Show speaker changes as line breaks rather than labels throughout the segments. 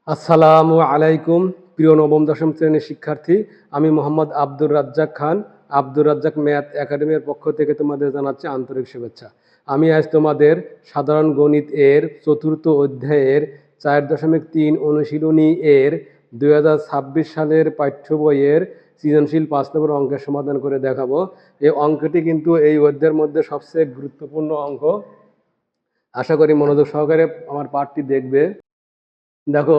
আসসালামু আলাইকুম প্রিয় নবম দশম শ্রেণীর শিক্ষার্থী। আমি মোহাম্মদ আব্দুর রাজ্জাক খান, আব্দুর রাজ্জাক ম্যাথ একাডেমির পক্ষ থেকে তোমাদের জানাচ্ছি আন্তরিক শুভেচ্ছা। আমি আজ তোমাদের সাধারণ গণিত এর চতুর্থ অধ্যায়ের 4.3 অনুশীলনী এর 2026 সালের পাঠ্য বইয়ের সৃজনশীল 5 নম্বর অঙ্কের সমাধান করে দেখাবো। এই অঙ্কটি কিন্তু এই অধ্যায়ের মধ্যে সবচেয়ে গুরুত্বপূর্ণ অঙ্ক। আশা করি মনোযোগ সহকারে আমার পাঠটি দেখবে। দেখো,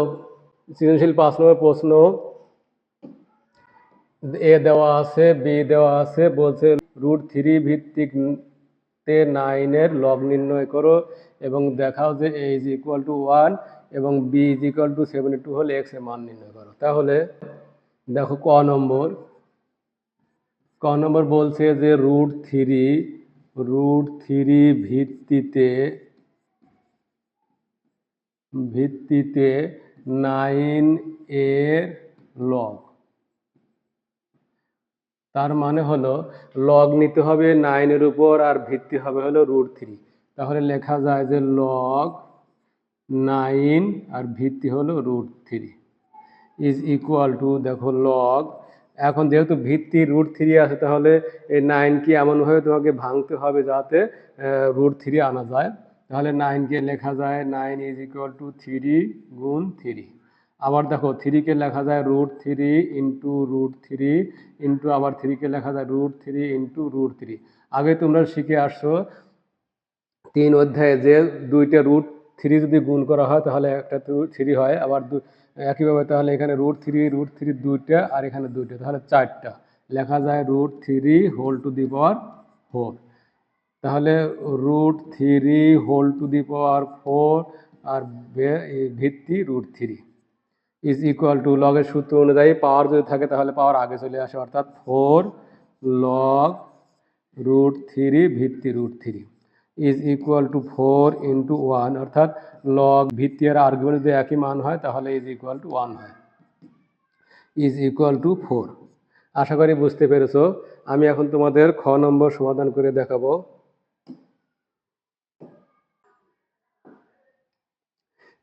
সৃজনশীল 5 নম্বর প্রশ্ন, এ দেওয়া আছে, বি দেওয়া আছে, বলছে √3 ভিত্তিক 9 লব নির্ণয় করো এবং দেখাও যে a = 1 এবং b = 72 হলে x এর মান নির্ণয় করো। তাহলে দেখো ক নম্বর বলছে যে √3 ভিত্তিতে 9 এর লগ। তার মানে হলো লগ নিতে হবে 9 এর উপর আর ভিত্তি হবে হলো √3। তাহলে লেখা যায় যে লগ 9 আর ভিত্তি হলো √3 ইজ ইকুয়াল টু, দেখো লগ, এখন যেহেতু ভিত্তি √3 আছে তাহলে এই 9কে এমনভাবে তোমাকে ভাঙতে হবে যাতে √3 আনা যায়। তাহলে 9কে লেখা যায় 9 ইজ ইকুয়াল টু 3 গুণ 3। আবার দেখো 3কে লেখা যায় √3 ইন্টু √3 ইন্টু আবার 3কে লেখা যায় √3 ইন্টু √3। আগে তোমরা শিখে আসছো 3 অধ্যায়ে যে দুইটা √3 যদি গুণ করা হয় তাহলে একটা 3 হয়, আবার একইভাবে তাহলে এখানে √3 দুইটা আর এখানে দুইটা, তাহলে 4টা লেখা যায় √3 হোল টু দি পাওয়ার 4। তাহলে √3 হোল টু দি পাওয়ার 4 আর ভিত্তি √3 ইজ ইকুয়াল টু, লগের সূত্র অনুযায়ী পাওয়ার যদি থাকে তাহলে পাওয়ার আগে চলে আসে, অর্থাৎ 4 লগ √3 ভিত্তি √3 ইজ ইকুয়াল টু 4 ইন্টু 1, অর্থাৎ লগ ভিত্তি আর আর্গুমেন্ট যদি একই মান হয় তাহলে ইজ ইকুয়াল টু 1 হয়, ইজ ইকুয়াল টু 4। আশা করি বুঝতে পেরেছো। আমি এখন তোমাদের খ নম্বর সমাধান করে দেখাবো।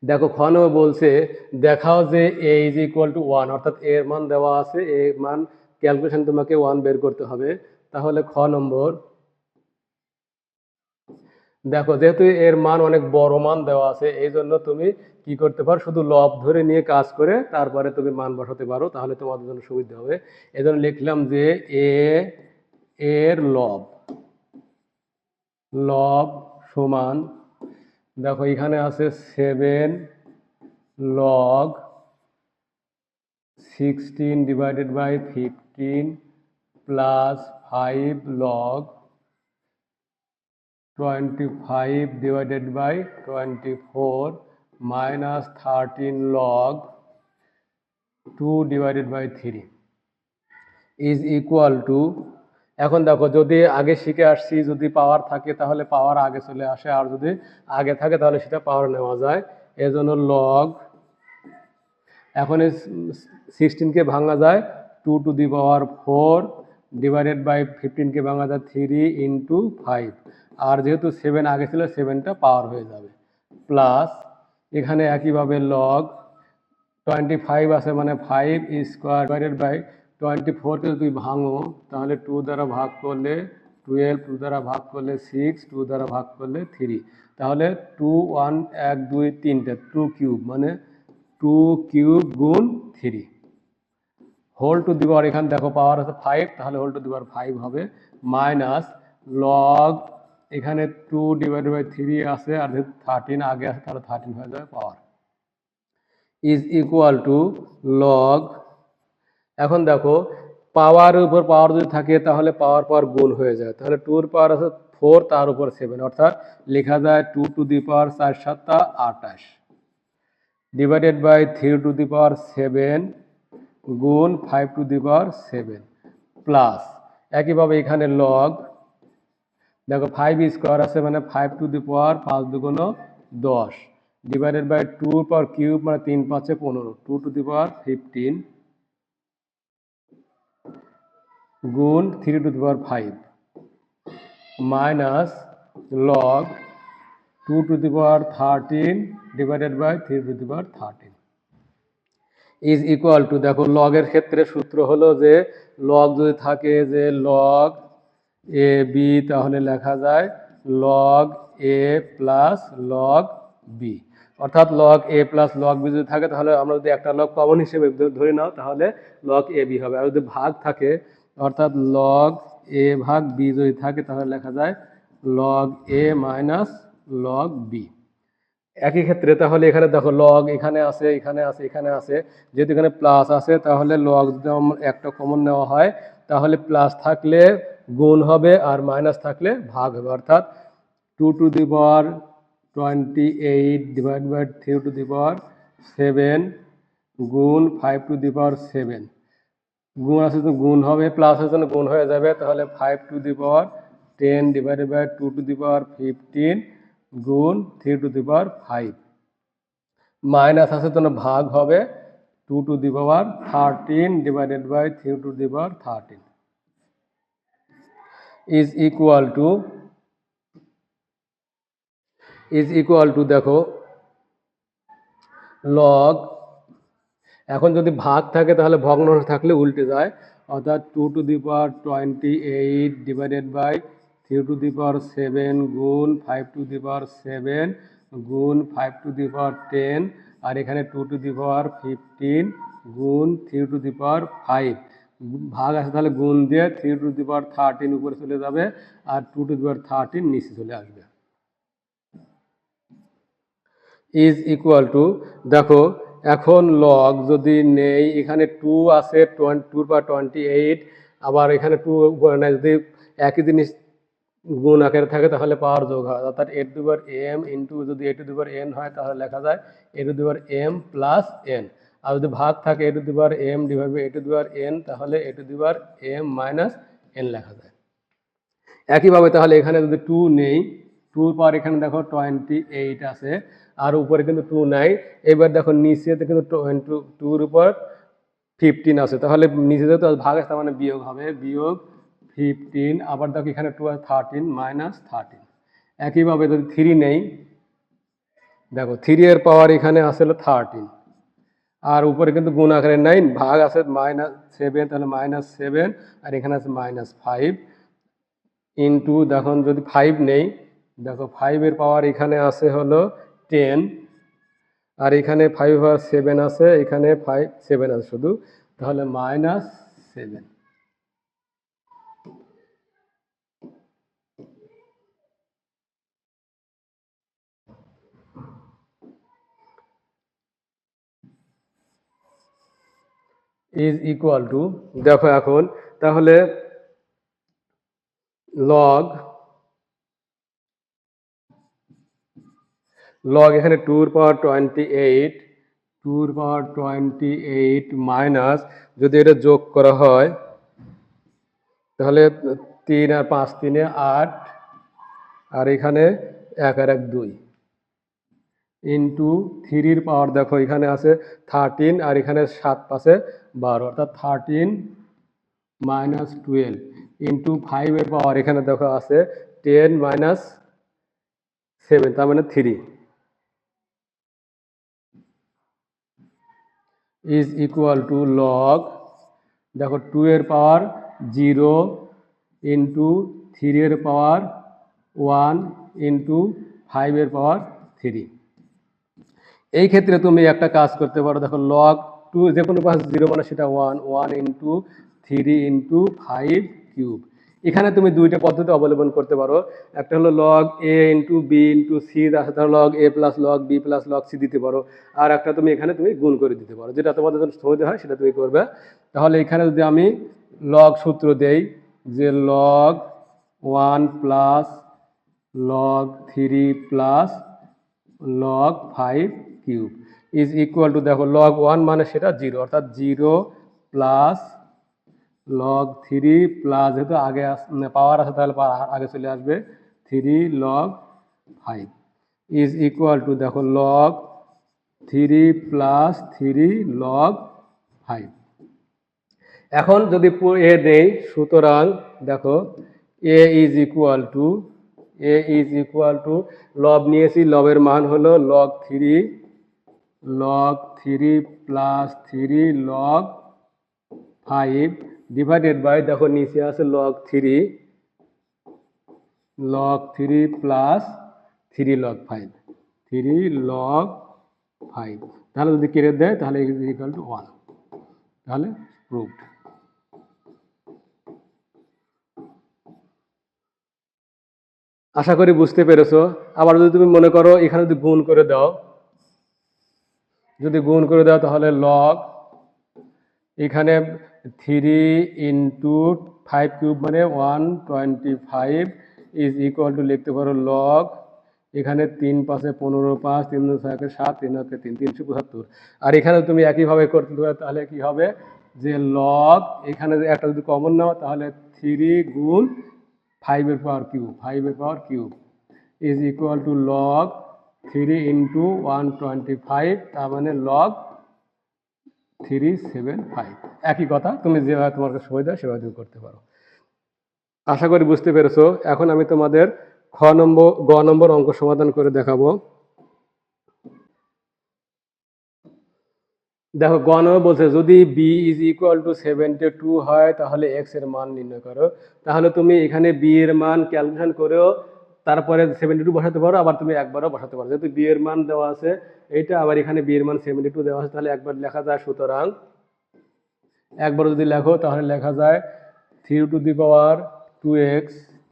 দেখো খ নম্বর বলছে দেখাও যে a ইজ ইকুয়াল টু 1, অর্থাৎ এর মান দেওয়া আছে, এর মান ক্যালকুলেশন তোমাকে 1 বের করতে হবে। তাহলে খ নম্বর দেখো, যেহেতু এর মান অনেক বড় মান দেওয়া আছে এই জন্য তুমি কি করতে পারো, শুধু লব ধরে নিয়ে কাজ করে তারপরে তুমি মান বসাতে পারো, তাহলে তোমাদের জন্য সুবিধা হবে। এই জন্য লিখলাম যে এ এর লব সমান, দেখো এখানে আছে 7 log 16 divided by 15 plus 5 log 25 divided by 24 minus 13 log 2 divided by 3 is equal to, এখন দেখো যদি আগে শিখে আসছি যদি পাওয়ার থাকে তাহলে পাওয়ার আগে চলে আসে, আর যদি আগে থাকে তাহলে সেটা পাওয়ার নেওয়া যায়। এজন্য লগ, এখন 16কে ভাঙা যায় 2 to the power 4 divided by 15কে ভাঙা যায় 3 ইন্টু 5, আর যেহেতু 7 আগে ছিল 7টা পাওয়ার হয়ে যাবে, প্লাস এখানে একইভাবে লগ 25 আছে মানে 5 স্কোয়ার ডিভাইডেড বাই 24কে যদি ভাঙো তাহলে 2 দ্বারা ভাগ করলে 12, 2 দ্বারা ভাগ করলে 6, 2 দ্বারা ভাগ করলে 3, তাহলে 2 1 1 2 3টে 2 কিউব মানে 2 কিউব গুণ 3 হোল টু দি পাওয়ার, এখানে দেখো পাওয়ার আছে 5 তাহলে হোল টু দি পাওয়ার 5 হবে, মাইনাস লগ এখানে 2 ডিভাইডেড বাই 3 আছে আর 13 আগে আছে তাহলে 13 হয়ে যাবে পাওয়ার, ইজ ইকুয়াল টু লগ, এখন দেখো পাওয়ারের উপর পাওয়ার যদি থাকে তাহলে পাওয়ার গুণ হয়ে যায়, তাহলে 2 এর পাওয়ার আছে 4 তার উপর 7, অর্থাৎ লেখা যায় 2 to the power 4 7 28 divided by 3 to the power 7 গুণ 5 টু দি পাওয়ার 7 প্লাস একইভাবে এখানে লগ, দেখো 5 স্কোয়ার আছে মানে 5 টু দি পাওয়ার 5 দুগুণ 10 ডিভাইডেড বাই 2 পাওয়ার কিউব মানে 3 5 15 2 টু দি পাওয়ার 15 গুণ 3 to the power 5 minus log 2 to the power 13 divided by 3 to the power 13। Is equal to, দেখো লগের ক্ষেত্রে সূত্র হলো যে লগ যদি থাকে যে লগ এ বি, তাহলে লেখা যায় log a plus log B. অর্থাৎ log a plus log B যদি থাকে তাহলে আমরা যদি একটা লগ কমন হিসেবে ধরে নাও তাহলে লগ এ বি হবে। আর যদি ভাগ থাকে অর্থাৎ লগ এ ভাগ বি যদি থাকে তাহলে লেখা যায় লগ এ মাইনাস লগ বি। একই ক্ষেত্রে তাহলে এখানে দেখো লগ এখানে আছে, এখানে আছে, এখানে আছে, যেহেতু এখানে প্লাস আছে তাহলে লগ যদি একটা কমন নেওয়া হয় তাহলে প্লাস থাকলে গুণ হবে আর মাইনাস থাকলে ভাগ হবে। অর্থাৎ 2 to the power 28 divide by 3 to the power 7 গুণ 5 টু দি পাওয়ার 7, গুণ আছে তো গুণ হবে, প্লাস আছে না গুণ হয়ে যাবে, তাহলে 5 to the power 10 divided by 2 to the power 15 গুণ 3 টু দি পাওয়ার 5, মাইনাস আছে তো না ভাগ হবে 2 to the power 13 divided by 3 to the power 13 is equal to দেখো লগ, এখন যদি ভাগ থাকে তাহলে ভগ্নাংশ থাকলে উল্টে যায়, অর্থাৎ 2 to the power 28 divided by 3 to the power 7 গুণ 5 টু দি পাওয়ার 7 গুণ 5 টু দি পাওয়ার 10, আর এখানে 2 টু দি পাওয়ার 15 গুণ 3 টু দি পাওয়ার 5, ভাগ আছে তাহলে গুণ দিয়ে 3 টু দি পাওয়ার 13 উপরে চলে যাবে আর 2 টু দি পাওয়ার 13 নিচে চলে আসবে। ইজ ইকুয়াল টু, দেখো এখন লগ যদি নেই, এখানে 2 আছে 2 বা 28, আবার এখানে 2 উপরে নেই, যদি একই জিনিস গুণ আকারে থাকে তাহলে পাওয়ার যোগ হয়, অর্থাৎ a to the power m into যদি a to the power N হয় তাহলে লেখা যায় a to the power m plus n. আর যদি ভাগ থাকে a to the power m divide by a to the power n তাহলে a to the power m minus n লেখা যায়। একইভাবে তাহলে এখানে যদি 2 নেই, 2 পাওয়ার এখানে দেখো 28 আছে আর উপরে কিন্তু 2 নাই, এবার দেখো নিচেতে কিন্তু 2 এর উপর 15 আছে, তাহলে নিচে যেহেতু ভাগ আছে তার মানে বিয়োগ হবে, বিয়োগ 15, আবার দেখো এখানে 2 আর 13 মাইনাস 13। একইভাবে যদি 3 নেই, দেখো 3 এর পাওয়ার এখানে আসলে 13 আর উপরে কিন্তু গুণ আকারে নাই, ভাগ আছে -7, তাহলে -7 আর এখানে আছে -5 ইন্টু, দেখো যদি 5 নেই, দেখো 5 এর পাওয়ার এখানে আছে হলো 10 আর এখানে 5 আর 7 আছে, এখানে 7 আছে শুধু, তাহলে -7 ইজ ইকুয়াল টু, দেখো এখন তাহলে লগ এখানে 2 এর পাওয়ার 28 মাইনাস, যদি এটা যোগ করা হয় তাহলে 3 আর 5 3 8 আর এখানে 1 আর 1 2 ইন্টু 3 এর পাওয়ার দেখো এখানে আছে 13 আর এখানে 7 5 12, অর্থাৎ 13 মাইনাস 12 ইন্টু 5 এর পাওয়ার এখানে দেখো আছে 10 মাইনাস 7, তার মানে 3 ইজ ইকুয়াল টু লগ, দেখো 2 এর পাওয়ার 0 ইন্টু 3 এর পাওয়ার 1 ইন্টু 5 এর পাওয়ার 3। এই ক্ষেত্রে তুমি একটা কাজ করতে পারো, দেখো লগ 2 যে কোনো পাশে 0 মানে সেটা 1 ইন্টু 3 ইন্টু 5 কিউব। এখানে তুমি দুইটা পদ্ধতি অবলম্বন করতে পারো, একটা হলো log a into b into c, তাছাড়া log a plus log b plus log c দিতে পারো, আর একটা তুমি এখানে তুমি গুণ করে দিতে পারো, যেটা তোমাদের জন্য সহজ হয় সেটা তুমি করবে। তাহলে এখানে যদি আমি লগ সূত্র দেই যে log 1 plus log 3 plus log 5 cube is equal to, দেখো লগ 1 মানে সেটা 0, অর্থাৎ 0 প্লাস লগ 3 প্লাস, যেহেতু আগে পাওয়ার আছে তাহলে আগে চলে আসবে 3 লগ 5 ইজ ইকুয়াল টু, দেখো লগ 3 প্লাস 3 লগ 5। এখন যদি এ দেই, সুতরাং দেখো এ ইজ ইকুয়াল টু লব নিয়েছি, লবের মান হলো log 3 log 3 plus 3 log 5 divided by দেখো নিচে আছে log 3 plus 3 log 5 3 log 5 তাহলে যদি কেটে দেয় তাহলে ইজ ইকুয়াল টু 1 তাহলে প্রুভড। আশা করি বুঝতে পেরেছো। আবার যদি তুমি মনে করো এখানে যদি গুণ করে দাও, তাহলে লগ এখানে 3 ইন্টু 5 কিউব মানে 125 ইজ ইকুয়াল টু লিখতে পারো লগ এখানে 3 5 15 5 3 6 7 3 3 375। আর এখানে তুমি একইভাবে করতে পারো, তাহলে কি হবে যে লগ এখানে একটা যদি কমন নাও তাহলে 3 গুণ 5 এর power cube is equal two log 3 into 125 তার মানে লগ 375। একই কথা, তুমি যেভাবে তোমার কাছে সুবিধা সেভাবে তুমি করতে পারো। আশা করি বুঝতে পেরেছো। এখন আমি তোমাদের গ নম্বর অঙ্ক সমাধান করে দেখাবো। দেখো গ নম্বর বলছে যদি বি ইজ ইকুয়াল টু 72 হয় তাহলে এক্স এর মান নির্ণয় করো। তাহলে তুমি এখানে বি এর মান ক্যালকুলেশন করেও তারপরে 72 বসাতে পারো, আবার তুমি একবারও বসাতে পারো। যেহেতু বি এর মান দেওয়া আছে এইটা, আবার এখানে বি এর মান 72 দেওয়া আছে, তাহলে একবার লেখা যায়। সুতরাং একবার যদি লেখো তাহলে লেখা যায় 3 to the power 2x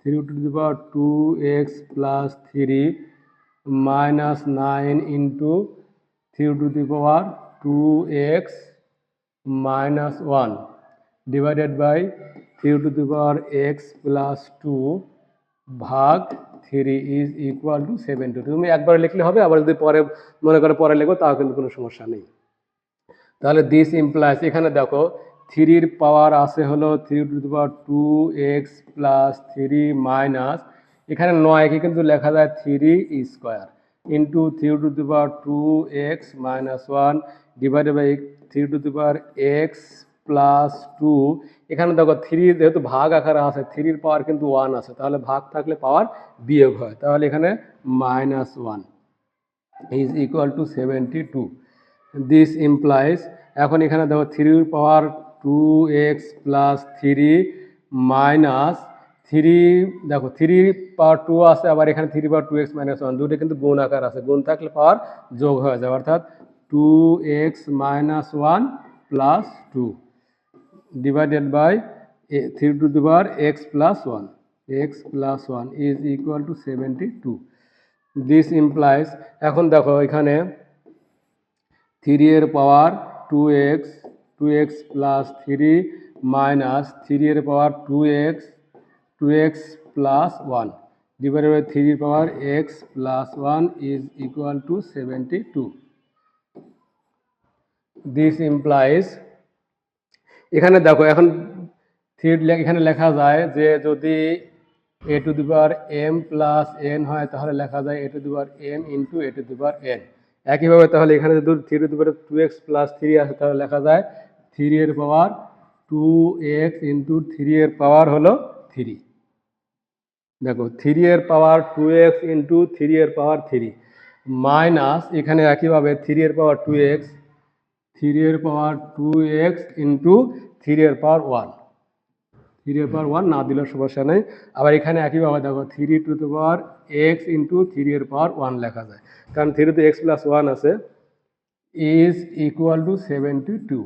2x plus 3 minus 9 into 3 to the power 2x minus 1 divided by 3 to the power x plus 2 ভাগ 3 is equal to 72। তুমি একবার লিখলে হবে, আবার যদি পরে মনে করো পরে লিখো তাও কিন্তু কোনো সমস্যা নেই। তাহলে দিস ইমপ্লাইজ এখানে দেখো 3 এর পাওয়ার আছে হলো 3 to the power 2x plus 3 minus এখানে 9 কে কিন্তু লেখা যায় 3 square into 3 to the power 2x minus 1 divided by 3 to the power x plus 2। এখানে দেখো 3 যেহেতু ভাগ আকারে আছে, 3 এর পাওয়ার কিন্তু 1 আছে, তাহলে ভাগ থাকলে পাওয়ার বিয়োগ হয়, তাহলে এখানে minus 1 is equal to 72। This implies এখন এখানে দেখো 3 এর পাওয়ার 2x প্লাস 3 মাইনাস 3 দেখো 3 পাওয়ার 2 আছে, আবার এখানে 3 পাওয়ার 2x মাইনাস 1 দুটো কিন্তু গুণ আকার আছে, গুণ থাকলে পাওয়ার যোগ হয়ে যাবে, অর্থাৎ 2x minus 1 plus 2 divided by 3 to the power x plus 1 is equal to 72। This implies এখন দেখো এখানে 3 এর পাওয়ার 2x প্লাস 3 মাইনাস 3 এর পাওয়ার 2x প্লাস 1 ডিভাইডেড বাই 3 এর পাওয়ার x plus 1 is equal to 72। This implies এখানে দেখো এখন এখানে লেখা যায় যে যদি a two the power m plus n হয় তাহলে লেখা যায় a two the power m into a two the power n। একইভাবে তাহলে এখানে যদি 3 to the power 2x plus 3 আসে তাহলে লেখা যায় 3 এর পাওয়ার 2x ইন্টু 3 এর পাওয়ার হলো 3। দেখো 3 এর পাওয়ার 2x ইন্টু 3 এর পাওয়ার 3 মাইনাস এখানে একইভাবে 3 এর পাওয়ার 2x 3 এর পাওয়ার 2x ইন্টু 3 এর পাওয়ার 1 3 এর পাওয়ার 1 না দিলেও সমস্যা নেই। আবার এখানে একইভাবে দেখো 3 to the power x into 3 এর পাওয়ার 1 লেখা যায়, কারণ 3 তে x প্লাস 1 আছে, is equal to 72।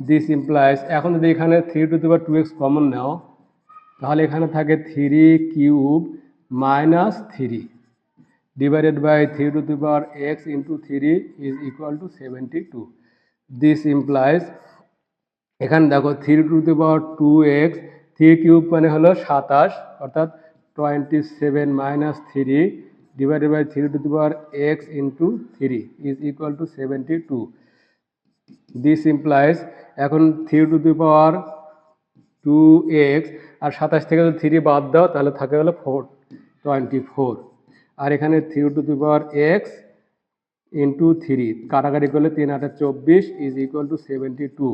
This implies এখন যদি এখানে 3 to the power 2x common নাও তাহলে এখানে থাকে 3 cube minus 3 divided by 3 to the power x into 3 is equal to 72। This implies এখানে দেখো 3 to the power 2x 3 cube মানে হলো 27 অর্থাৎ 27 minus 3 divided by 3 to the power x into 3 is equal to 72। This implies এখন 3 to the power 2x আর 27 থেকে যদি 3 বাদ দাও তাহলে থাকে হলো 24 আর এখানে 3 to the power x into 3 কাটাকাটি করলে 3 8 24 is equal to 72।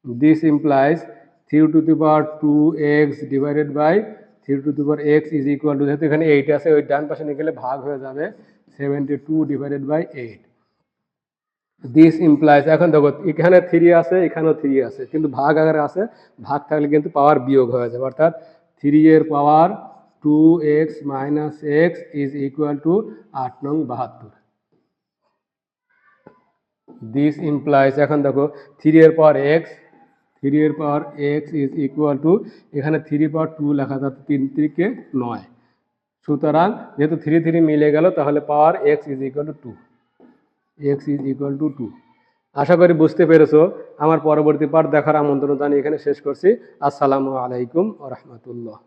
This implies 3 to the power 2x divided by 3 to the power x is equal to যেহেতু এখানে 8 আছে ওই ডান পাশে নিয়ে গেলে ভাগ হয়ে যাবে 72 divided by 8। দিস ইমপ্লাইজ, এখন দেখো এখানে 3 আছে এখানেও 3 আছে, কিন্তু ভাগ আকারে আছে, ভাগ থাকলে কিন্তু পাওয়ার বিয়োগ হয়ে যাবে, অর্থাৎ 3 এর পাওয়ার 2x minus x is equal two 8 নং 72। দিস ইমপ্লাইজ, এখন দেখো 3 এর পাওয়ার এক্স, 3 এর পাওয়ার এক্স ইজ ইকুয়াল টু, এখানে 3 পাওয়ার 2 লেখা যাচ্ছে, 3 3 9, সুতরাং যেহেতু 3 3 মিলে গেল তাহলে power x is equal to 2, x is equal to 2। আশা করি বুঝতে পেরেছো। আমার পরবর্তী পার্ট দেখার আমন্ত্রণ জানিয়ে এখানে শেষ করছি। আসসালামু আলাইকুম ওয়া রাহমাতুল্লাহ।